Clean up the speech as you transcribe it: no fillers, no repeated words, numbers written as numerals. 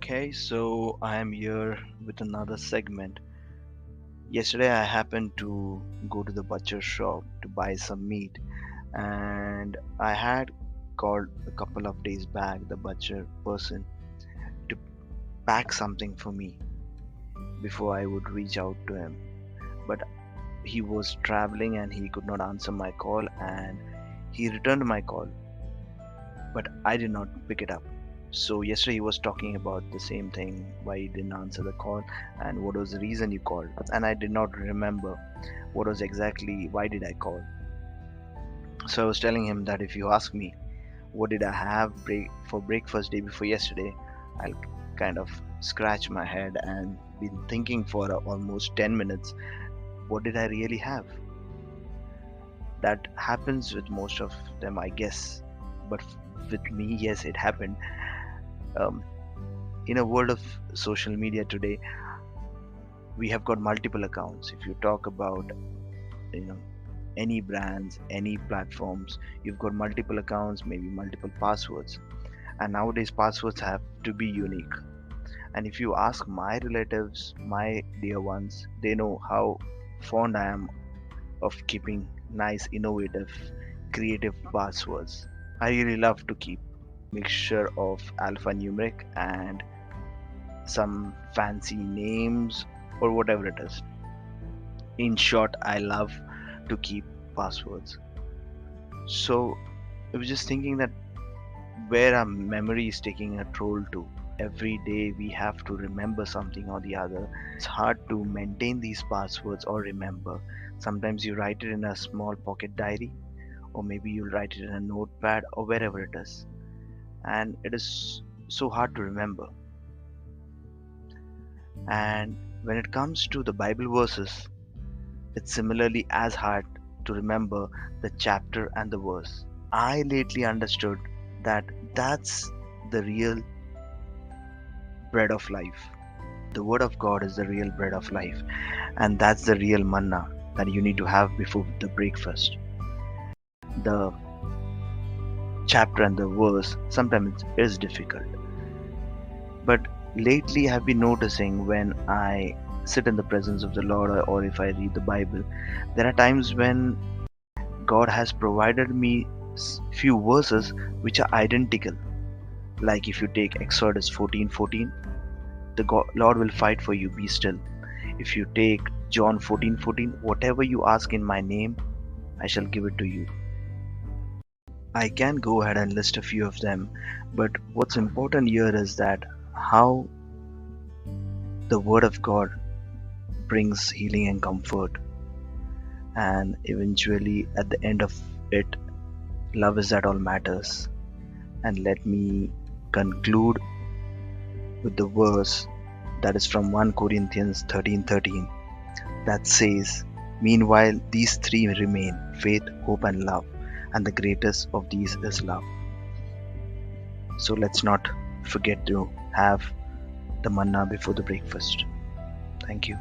Okay, so I am here with another segment. Yesterday, I happened to go to the butcher shop to buy some meat, and I had called a couple of days back the butcher person to pack something for me before I would reach out to him. But he was traveling and he could not answer my call, and he returned my call, but I did not pick it up. So yesterday he was talking about the same thing, why he didn't answer the call and what was the reason you called. And I did not remember what was exactly why did I call. So I was telling him that if you ask me what did I have for breakfast day before yesterday, I'll kind of scratch my head and been thinking for almost 10 minutes, what did I really have? That happens with most of them, I guess. But with me, yes, it happened. Um, in a world of social media today, we have got multiple accounts. If you talk about, you know, any brands, any platforms, you've got multiple accounts, maybe multiple passwords. And nowadays, passwords have to be unique. And if you ask my relatives, my dear ones, they know how fond I am of keeping nice, innovative, creative passwords. I really love to keep mixture of alphanumeric and some fancy names or whatever it is. In short, I love to keep passwords. So I was just thinking that where our memory is taking a toll to. Every day we have to remember something or the other. It's hard to maintain these passwords or remember. Sometimes you write it in a small pocket diary, or maybe you'll write it in a notepad or wherever it is. And it is so hard to remember. And when it comes to the Bible verses, it's similarly as hard to remember the chapter and the verse. I lately understood that that's the real bread of life. The Word of God is the real bread of life, and that's the real manna that you need to have before the breakfast. The chapter and the verse sometimes it is difficult, but lately I've been noticing when I sit in the presence of the Lord or if I read the Bible, there are times when God has provided me few verses which are identical. Like if you take Exodus 14:14, the Lord will fight for you, be still. If you take John 14:14, whatever you ask in my name, I shall give it to you. I can go ahead and list a few of them, but what's important here is that how the Word of God brings healing and comfort, and eventually at the end of it, love is that all matters. And let me conclude with the verse that is from 1 Corinthians 13:13 that says, "Meanwhile, these three remain faith, hope, and love, and the greatest of these is love." So let's not forget to have the manna before the breakfast. Thank you.